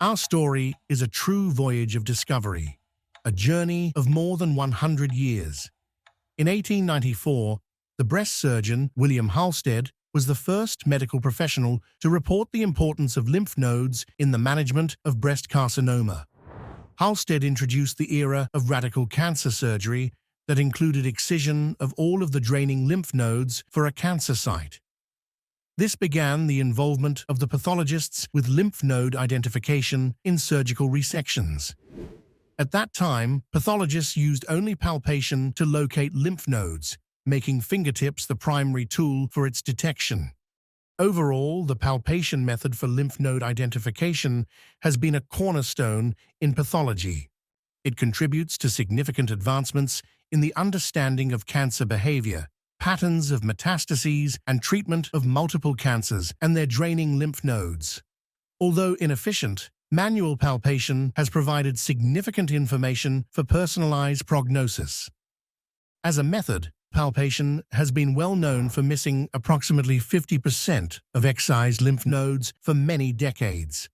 Our story is a true voyage of discovery, a journey of more than 100 years. In 1894, the breast surgeon William Halsted was the first medical professional to report the importance of lymph nodes in the management of breast carcinoma. Halsted introduced the era of radical cancer surgery that included excision of all of the draining lymph nodes for a cancer site. This began the involvement of the pathologists with lymph node identification in surgical resections. At that time, pathologists used only palpation to locate lymph nodes, making fingertips the primary tool for its detection. Overall, the palpation method for lymph node identification has been a cornerstone in pathology. It contributes to significant advancements in the understanding of cancer behavior, patterns of metastases, and treatment of multiple cancers and their draining lymph nodes. Although inefficient, manual palpation has provided significant information for personalized prognosis. As a method, palpation has been well known for missing approximately 50% of excised lymph nodes for many decades.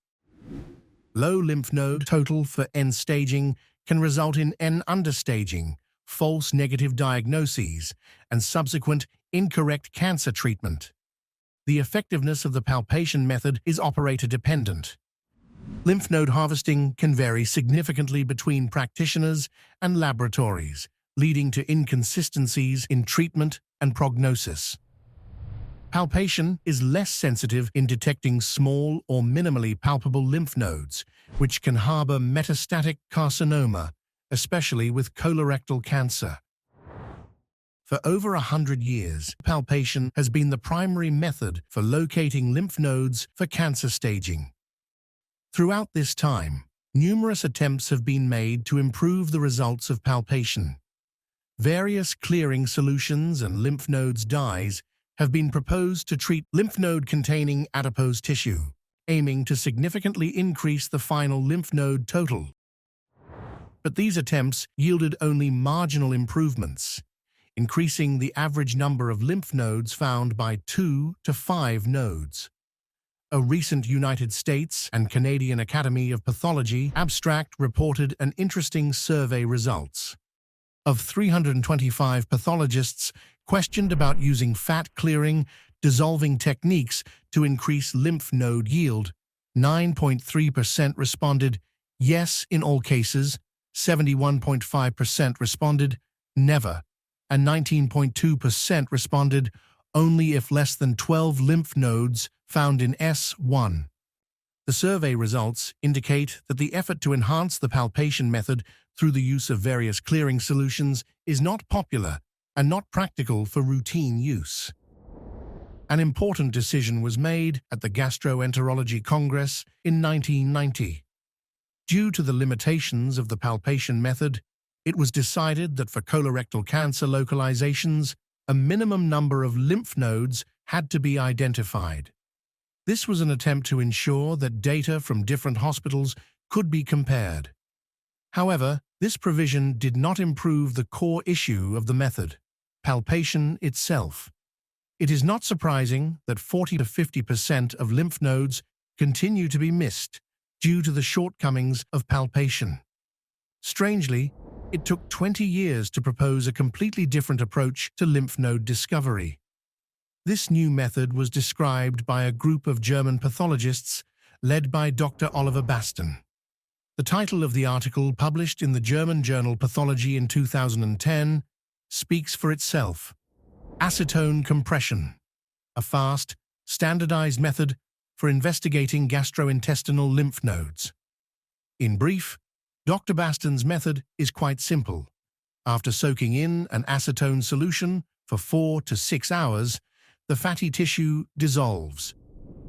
Low lymph node total for end-staging can result in N-understaging, false negative diagnoses, and subsequent incorrect cancer treatment. The effectiveness of the palpation method is operator-dependent. Lymph node harvesting can vary significantly between practitioners and laboratories, leading to inconsistencies in treatment and prognosis. Palpation is less sensitive in detecting small or minimally palpable lymph nodes, which can harbor metastatic carcinoma, especially with colorectal cancer. For over 100 years, palpation has been the primary method for locating lymph nodes for cancer staging. Throughout this time, numerous attempts have been made to improve the results of palpation. Various clearing solutions and lymph nodes dyes have been proposed to treat lymph node-containing adipose tissue, aiming to significantly increase the final lymph node total. But these attempts yielded only marginal improvements, increasing the average number of lymph nodes found by 2 to 5 nodes. A recent United States and Canadian Academy of Pathology abstract reported an interesting survey results. Of 325 pathologists questioned about using fat-clearing, dissolving techniques to increase lymph node yield, 9.3% responded yes in all cases, 71.5% responded never, and 19.2% responded only if less than 12 lymph nodes found in S1. The survey results indicate that the effort to enhance the palpation method through the use of various clearing solutions is not popular and not practical for routine use. An important decision was made at the Gastroenterology Congress in 1990. Due to the limitations of the palpation method, it was decided that for colorectal cancer localizations, a minimum number of lymph nodes had to be identified. This was an attempt to ensure that data from different hospitals could be compared. However, this provision did not improve the core issue of the method, palpation itself. It is not surprising that 40 to 50% of lymph nodes continue to be missed due to the shortcomings of palpation. Strangely, it took 20 years to propose a completely different approach to lymph node discovery. This new method was described by a group of German pathologists led by Dr. Oliver Basten. The title of the article, published in the German journal Pathology in 2010, speaks for itself. Acetone compression, a fast, standardized method for investigating gastrointestinal lymph nodes. In brief, Dr. Basten's method is quite simple. After soaking in an acetone solution for 4 to 6 hours, the fatty tissue dissolves.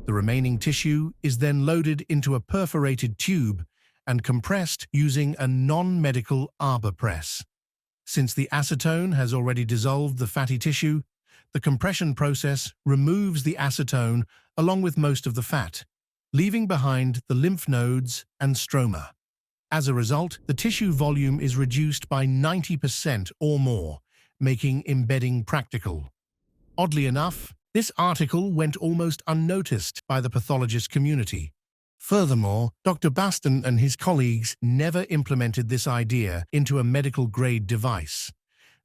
The remaining tissue is then loaded into a perforated tube and compressed using a non-medical arbor press. Since the acetone has already dissolved the fatty tissue, the compression process removes the acetone along with most of the fat, leaving behind the lymph nodes and stroma. As a result, the tissue volume is reduced by 90% or more, making embedding practical. Oddly enough, this article went almost unnoticed by the pathologist community, Furthermore, Dr. Baston and his colleagues never implemented this idea into a medical-grade device.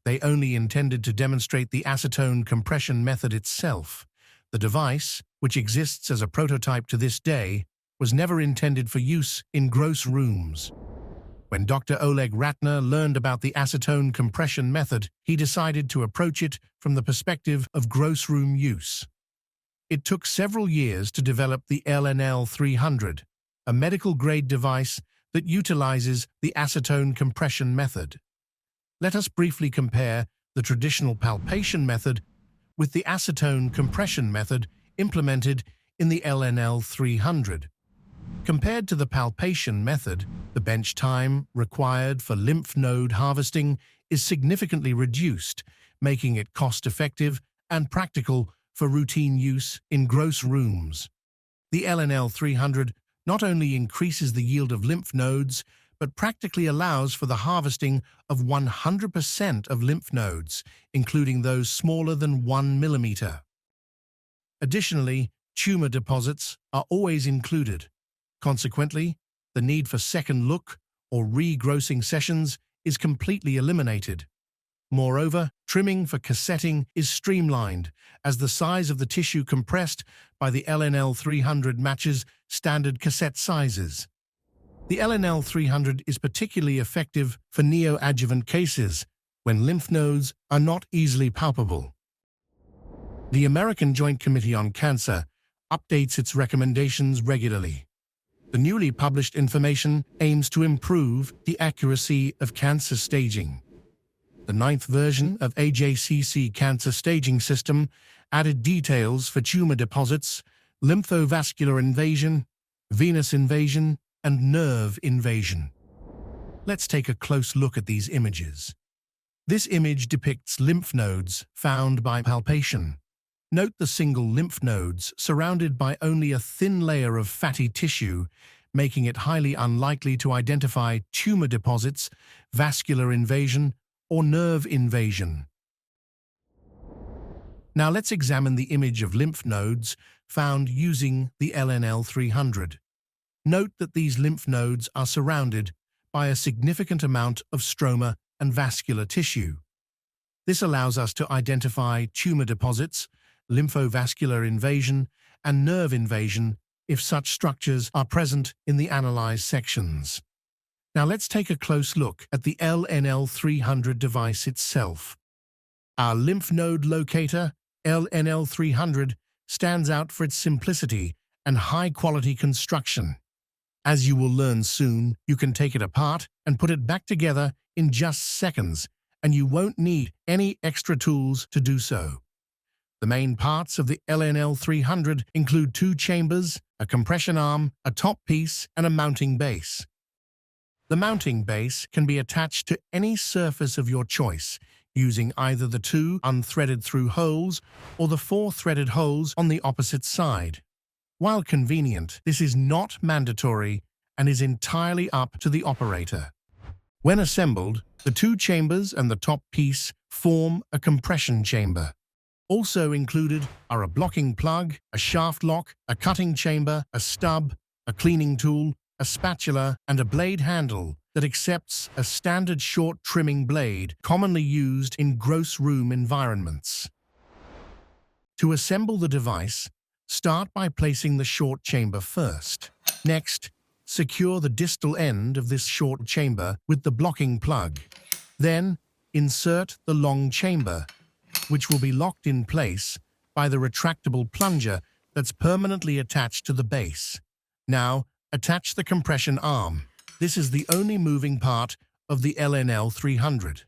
They only intended to demonstrate the acetone compression method itself. The device, which exists as a prototype to this day, was never intended for use in gross rooms. When Dr. Oleg Ratner learned about the acetone compression method, he decided to approach it from the perspective of gross room use. It took several years to develop the LNL 300, a medical-grade device that utilizes the acetone compression method. Let us briefly compare the traditional palpation method with the acetone compression method implemented in the LNL 300. Compared to the palpation method, the bench time required for lymph node harvesting is significantly reduced, making it cost-effective and practical for routine use in gross rooms. The LNL 300 not only increases the yield of lymph nodes, but practically allows for the harvesting of 100% of lymph nodes, including those smaller than 1 millimeter. Additionally, tumor deposits are always included. Consequently, the need for second look or regrossing sessions is completely eliminated. Moreover, trimming for cassetting is streamlined, as the size of the tissue compressed by the LNL 300 matches standard cassette sizes. The LNL 300 is particularly effective for neo-adjuvant cases when lymph nodes are not easily palpable. The American Joint Committee on Cancer updates its recommendations regularly. The newly published information aims to improve the accuracy of cancer staging. The 9th version of AJCC Cancer Staging System added details for tumor deposits, lymphovascular invasion, venous invasion, and nerve invasion. Let's take a close look at these images. This image depicts lymph nodes found by palpation. Note the single lymph nodes surrounded by only a thin layer of fatty tissue, making it highly unlikely to identify tumor deposits, vascular invasion, or nerve invasion. Now let's examine the image of lymph nodes found using the LNL 300. Note that these lymph nodes are surrounded by a significant amount of stroma and vascular tissue. This allows us to identify tumor deposits, lymphovascular invasion, and nerve invasion if such structures are present in the analyzed sections. Now let's take a close look at the LNL 300 device itself. Our lymph node locator, LNL 300, stands out for its simplicity and high-quality construction. As you will learn soon, you can take it apart and put it back together in just seconds, and you won't need any extra tools to do so. The main parts of the LNL 300 include 2 chambers, a compression arm, a top piece, and a mounting base. The mounting base can be attached to any surface of your choice, using either the 2 unthreaded through holes or the 4 threaded holes on the opposite side. While convenient, this is not mandatory and is entirely up to the operator. When assembled, the 2 chambers and the top piece form a compression chamber. Also included are a blocking plug, a shaft lock, a cutting chamber, a stub, a cleaning tool, a spatula, and a blade handle that accepts a standard short trimming blade commonly used in gross room environments. To assemble the device, start by placing the short chamber first. Next, secure the distal end of this short chamber with the blocking plug. Then, insert the long chamber, which will be locked in place by the retractable plunger that's permanently attached to the base. Now, attach the compression arm. This is the only moving part of the LNL 300.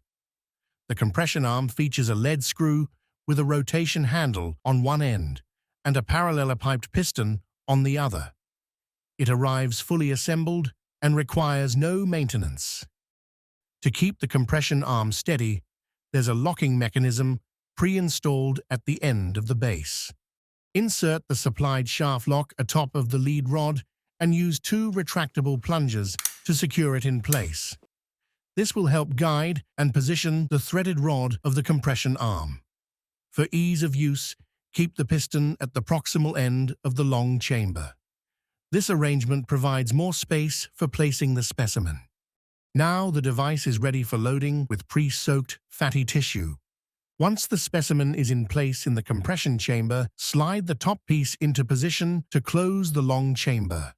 The compression arm features a lead screw with a rotation handle on one end and a parallelepiped piston on the other. It arrives fully assembled and requires no maintenance. To keep the compression arm steady, there's a locking mechanism pre-installed at the end of the base. Insert the supplied shaft lock atop of the lead rod and use 2 retractable plungers to secure it in place. This will help guide and position the threaded rod of the compression arm. For ease of use, keep the piston at the proximal end of the long chamber. This arrangement provides more space for placing the specimen. Now the device is ready for loading with pre-soaked fatty tissue. Once the specimen is in place in the compression chamber, slide the top piece into position to close the long chamber.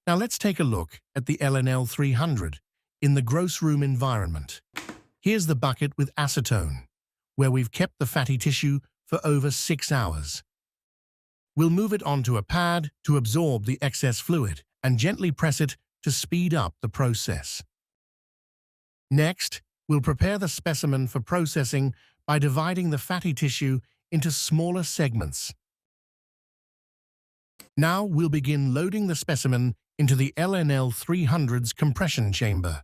Now let's take a look at the LNL 300 in the gross room environment. Here's the bucket with acetone, where we've kept the fatty tissue for over 6 hours. We'll move it onto a pad to absorb the excess fluid and gently press it to speed up the process. Next, we'll prepare the specimen for processing by dividing the fatty tissue into smaller segments. Now we'll begin loading the specimen into the LNL 300's compression chamber.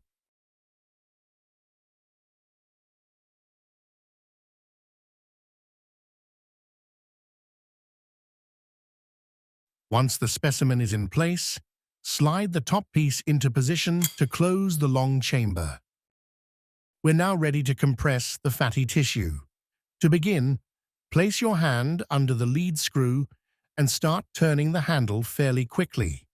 Once the specimen is in place, slide the top piece into position to close the long chamber. We're now ready to compress the fatty tissue. To begin, place your hand under the lead screw and start turning the handle fairly quickly.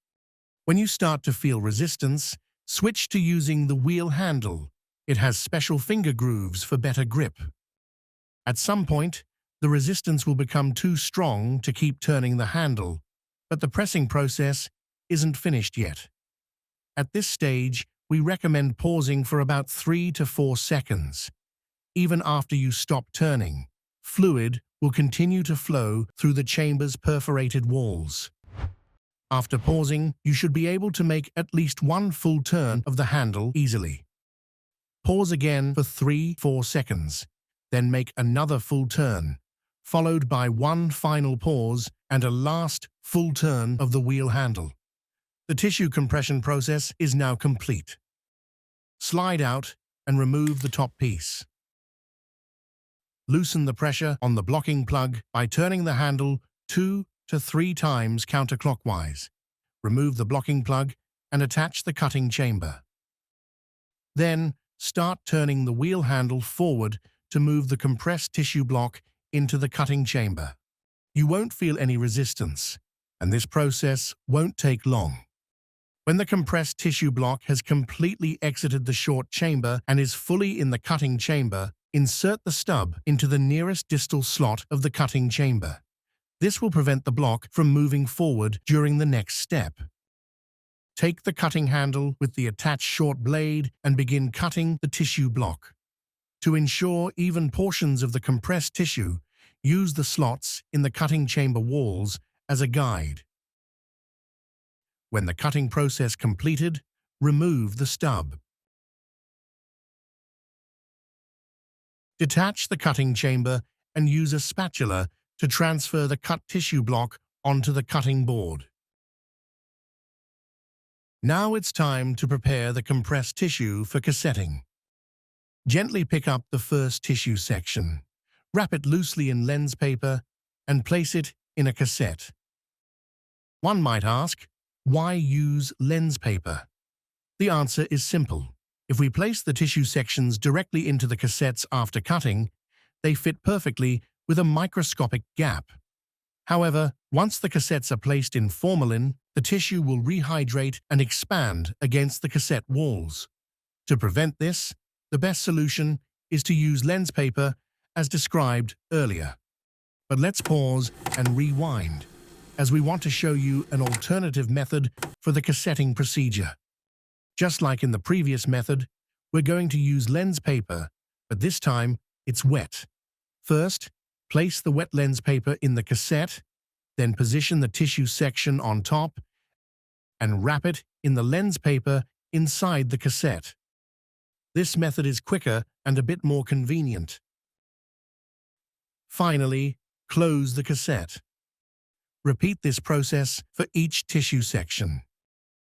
When you start to feel resistance, switch to using the wheel handle. It has special finger grooves for better grip. At some point, the resistance will become too strong to keep turning the handle, but the pressing process isn't finished yet. At this stage, we recommend pausing for about 3 to 4 seconds. Even after you stop turning, fluid will continue to flow through the chamber's perforated walls. After pausing, you should be able to make at least one full turn of the handle easily. Pause again for 3-4 seconds, then make another full turn, followed by one final pause and a last full turn of the wheel handle. The tissue compression process is now complete. Slide out and remove the top piece. Loosen the pressure on the blocking plug by turning the handle 2 to 3 times counterclockwise. Remove the blocking plug and attach the cutting chamber. Then, start turning the wheel handle forward to move the compressed tissue block into the cutting chamber. You won't feel any resistance, and this process won't take long. When the compressed tissue block has completely exited the short chamber and is fully in the cutting chamber, insert the stub into the nearest distal slot of the cutting chamber. This will prevent the block from moving forward during the next step. Take the cutting handle with the attached short blade and begin cutting the tissue block. To ensure even portions of the compressed tissue, use the slots in the cutting chamber walls as a guide. When the cutting process completed, remove the stub. Detach the cutting chamber and use a spatula to transfer the cut tissue block onto the cutting board. Now it's time to prepare the compressed tissue for cassetting. Gently pick up the first tissue section, wrap it loosely in lens paper, and place it in a cassette. One might ask, why use lens paper? The answer is simple. If we place the tissue sections directly into the cassettes after cutting, they fit perfectly with a microscopic gap. However, once the cassettes are placed in formalin, the tissue will rehydrate and expand against the cassette walls. To prevent this, the best solution is to use lens paper as described earlier. But let's pause and rewind, as we want to show you an alternative method for the cassetting procedure. Just like in the previous method, we're going to use lens paper, but this time it's wet. First, place the wet lens paper in the cassette, then position the tissue section on top and wrap it in the lens paper inside the cassette. This method is quicker and a bit more convenient. Finally, close the cassette. Repeat this process for each tissue section.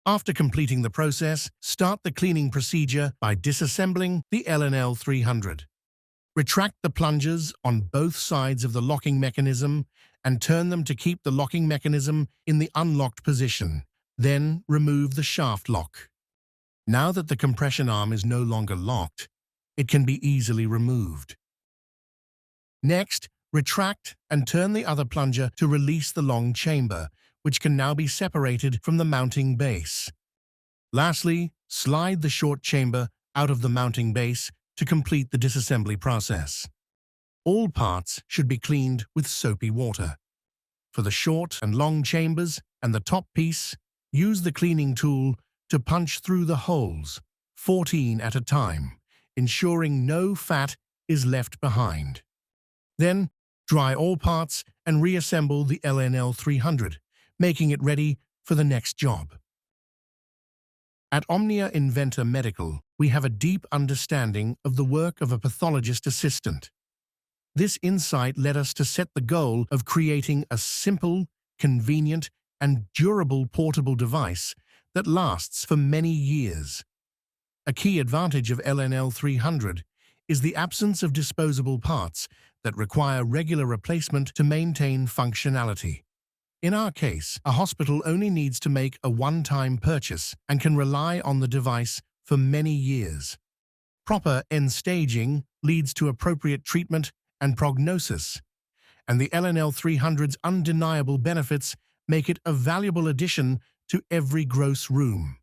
After completing the process, start the cleaning procedure by disassembling the LNL 300. Retract the plungers on both sides of the locking mechanism and turn them to keep the locking mechanism in the unlocked position. Then remove the shaft lock. Now that the compression arm is no longer locked, it can be easily removed. Next, retract and turn the other plunger to release the long chamber, which can now be separated from the mounting base. Lastly, slide the short chamber out of the mounting base to complete the disassembly process. All parts should be cleaned with soapy water. For the short and long chambers and the top piece, use the cleaning tool to punch through the holes, 14 at a time, ensuring no fat is left behind. Then, dry all parts and reassemble the LNL 300, making it ready for the next job. At Omnia Inventor Medical, we have a deep understanding of the work of a pathologist assistant. This insight led us to set the goal of creating a simple, convenient, and durable portable device that lasts for many years. A key advantage of LNL 300 is the absence of disposable parts that require regular replacement to maintain functionality. In our case, a hospital only needs to make a one-time purchase and can rely on the device for many years. Proper end-staging leads to appropriate treatment and prognosis, and the LNL 300's undeniable benefits make it a valuable addition to every gross room.